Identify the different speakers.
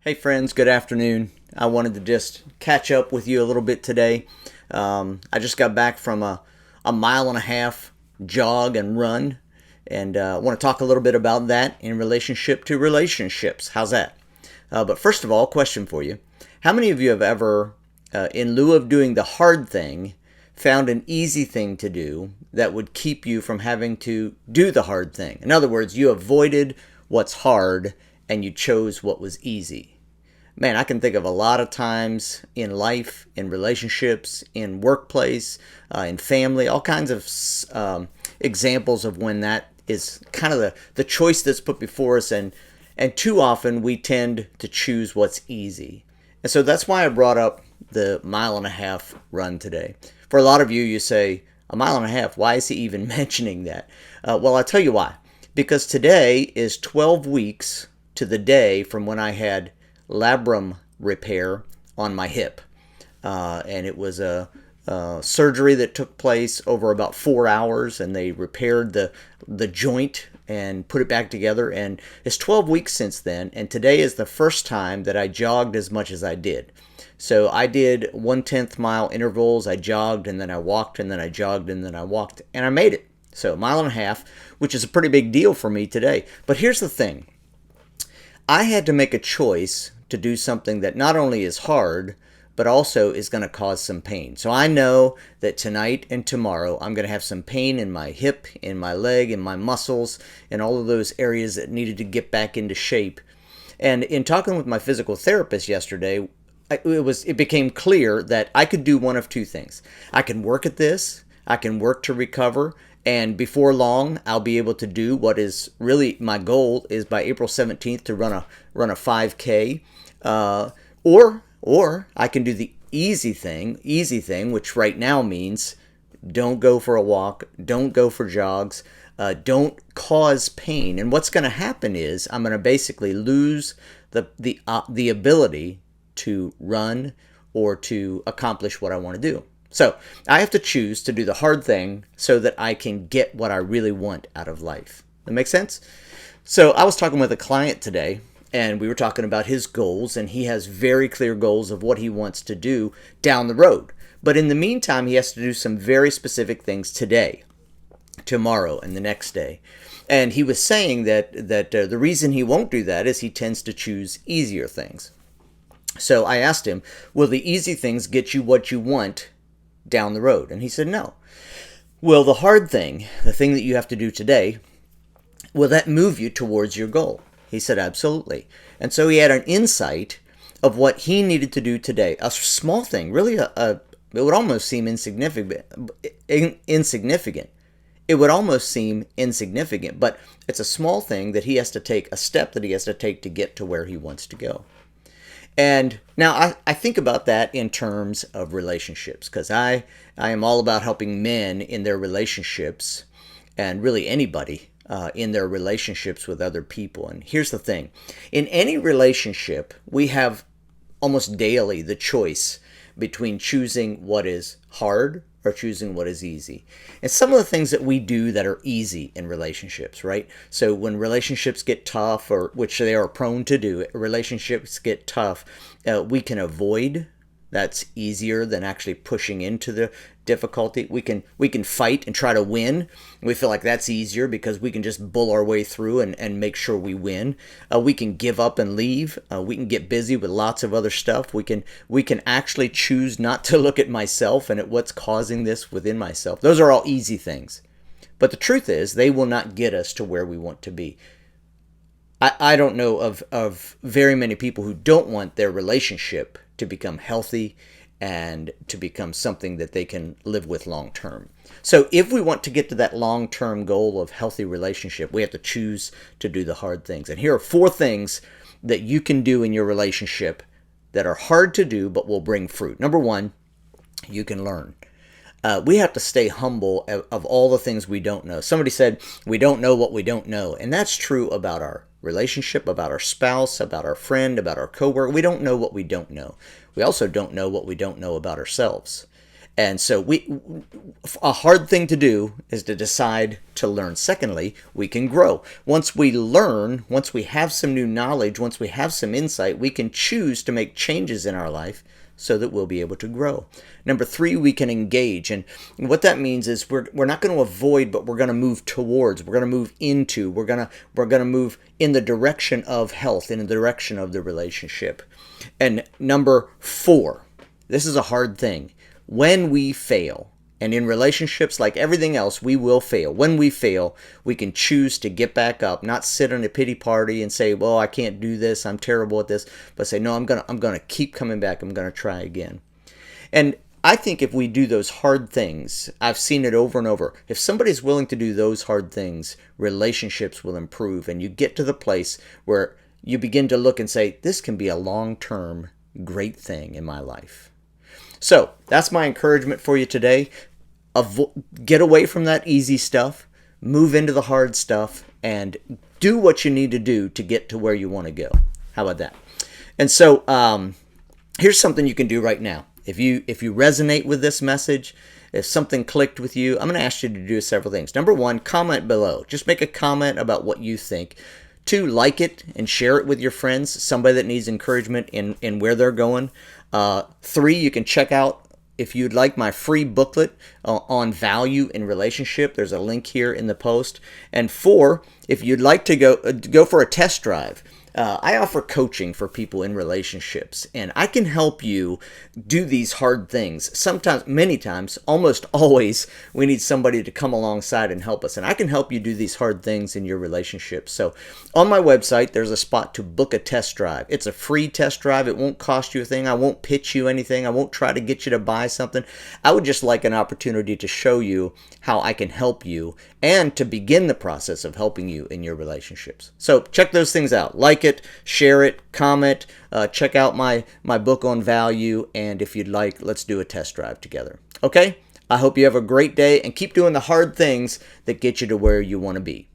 Speaker 1: Hey friends, good afternoon. I wanted to just catch up with you a little bit today. I just got back from a mile and a half jog and run, and I want to talk a little bit about that in relationship to relationships. How's that? But first of all, question for you. How many of you have ever, in lieu of doing the hard thing, found an easy thing to do that would keep you from having to do the hard thing? In other words, you avoided what's hard and you chose what was easy. Man, I can think of a lot of times in life, in relationships, in workplace, in family, all kinds of examples of when that is kind of the choice that's put before us, and too often we tend to choose what's easy. And so that's why I brought up the mile and a half run today. For a lot of you, you say, a mile and a half, why is he even mentioning that? Well, I'll tell you why. Because today is 12 weeks to the day from when I had labrum repair on my hip. And it was a surgery that took place over about 4 hours, and they repaired the joint and put it back together. And it's 12 weeks since then, and today is the first time that I jogged as much as I did. So I did 1/10 mile intervals. I jogged and then I walked and then I jogged and then I walked, and I made it. So a mile and a half, which is a pretty big deal for me today. But here's the thing. I had to make a choice to do something that not only is hard, but also is going to cause some pain. So I know that tonight and tomorrow I'm going to have some pain in my hip, in my leg, in my muscles, and all of those areas that needed to get back into shape. And in talking with my physical therapist yesterday, it became clear that I could do one of two things. I can work at this, I can work to recover, and before long I'll be able to do what is really my goal, is by April 17th to run a 5K, or I can do the easy thing, which right now means don't go for a walk, don't go for jogs, don't cause pain. And what's going to happen is I'm going to basically lose the ability to run or to accomplish what I want to do. So I have to choose to do the hard thing so that I can get what I really want out of life. That makes sense? So I was talking with a client today, and we were talking about his goals, and he has very clear goals of what he wants to do down the road. But in the meantime, he has to do some very specific things today, tomorrow, and the next day. And he was saying that the reason he won't do that is he tends to choose easier things. So I asked him, will the easy things get you what you want down the road? And he said no. Will the hard thing, the thing that you have to do today, will that move you towards your goal? He said absolutely. And so he had an insight of what he needed to do today. A small thing, really it would almost seem insignificant. It would almost seem insignificant, but it's a small thing that he has to take, a step that he has to take to get to where he wants to go. And now I think about that in terms of relationships, because I am all about helping men in their relationships, and really anybody in their relationships with other people. And here's the thing. In any relationship, we have almost daily the choice between choosing what is hard or choosing what is easy. And some of the things that we do that are easy in relationships, right? So when relationships get tough, or which they are prone to do, relationships get tough, we can avoid. That's easier than actually pushing into the difficulty. We can fight and try to win. We feel like that's easier because we can just bull our way through and make sure we win. We can give up and leave. We can get busy with lots of other stuff. We can actually choose not to look at myself and at what's causing this within myself. Those are all easy things. But the truth is, they will not get us to where we want to be. I don't know of very many people who don't want their relationship to become healthy and to become something that they can live with long term. So if we want to get to that long term goal of healthy relationship, we have to choose to do the hard things. And here are 4 things that you can do in your relationship that are hard to do but will bring fruit. Number 1, you can learn. We have to stay humble of all the things we don't know. Somebody said, we don't know what we don't know. And that's true about our relationship, about our spouse, about our friend, about our coworker. We don't know what we don't know. We also don't know what we don't know about ourselves. And so a hard thing to do is to decide to learn. Secondly, we can grow. Once we learn, once we have some new knowledge, once we have some insight, we can choose to make changes in our life so that we'll be able to grow. Number three, we can engage. And what that means is we're not going to avoid, but we're going to move towards, we're going to move into, we're going to move in the direction of health, in the direction of the relationship. And number four, this is a hard thing. When we fail, and in relationships like everything else, we will fail. When we fail, we can choose to get back up, not sit on a pity party and say, well, I can't do this, I'm terrible at this, but say, no, I'm gonna keep coming back, I'm gonna try again. And I think if we do those hard things, I've seen it over and over, if somebody's willing to do those hard things, relationships will improve, and you get to the place where you begin to look and say, this can be a long-term great thing in my life. So that's my encouragement for you today. Get away from that easy stuff, move into the hard stuff, and do what you need to do to get to where you want to go. How about that? And so here's something you can do right now. If you resonate with this message, if something clicked with you, I'm going to ask you to do several things. Number one, comment below. Just make a comment about what you think. Two, like it and share it with your friends, somebody that needs encouragement in where they're going. Three, you can check out, if you'd like, my free booklet on value in relationship. There's a link here in the post. And four, if you'd like to go for a test drive, I offer coaching for people in relationships, and I can help you do these hard things. Sometimes, many times, almost always, we need somebody to come alongside and help us, and I can help you do these hard things in your relationship. So on my website, there's a spot to book a test drive. It's a free test drive. It won't cost you a thing. I won't pitch you anything. I won't try to get you to buy something. I would just like an opportunity to show you how I can help you and to begin the process of helping you in your relationships. So check those things out. Like it, share it, comment, check out my book on value, and if you'd like, let's do a test drive together. Okay? I hope you have a great day and keep doing the hard things that get you to where you want to be.